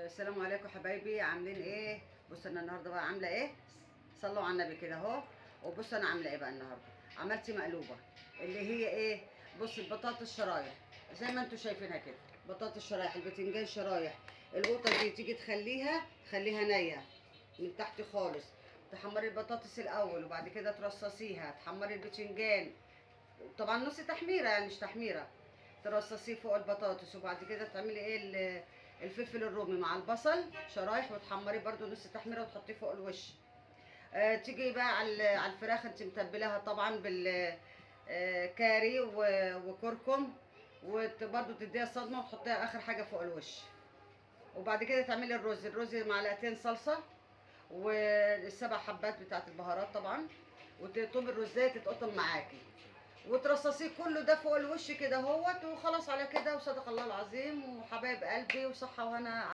السلام عليكم حبايبي، عاملين ايه؟ بصوا انا النهارده بقى عامله ايه. صلوا على النبي كده اهو. وبصوا انا عامله ايه بقى النهارده. عملت مقلوبه اللي هي ايه. بص البطاطس شرايح زي ما انتم شايفينها كده. بطاطس شرايح، البتنجان شرايح. القوطه دي تيجي تخليها نيه من تحت خالص. تحمري البطاطس الاول وبعد كده ترصصيها، تحمري البتنجان طبعا نص تحميره يعني مش تحميره. ترصصيه فوق البطاطس وبعد كده تعملي ايه الفلفل الرومي مع البصل شرايح وتحمريه برده نص تحميره وتحطيه فوق الوش. تيجي بقى على الفراخ انت متبلاها طبعا بال كاري وكركم، وبرده تديها صدمه وتحطيها اخر حاجه فوق الوش. وبعد كده تعملي الرز معلقتين صلصه والسبع حبات بتاعت البهارات طبعا، وتقطمي الرزايه تتقطم معاكي وترصصيه كله ده فوق الوش كده اهوت. وخلاص على كده، وصدق الله العظيم، وحبايب قلبي وصحه وهنا.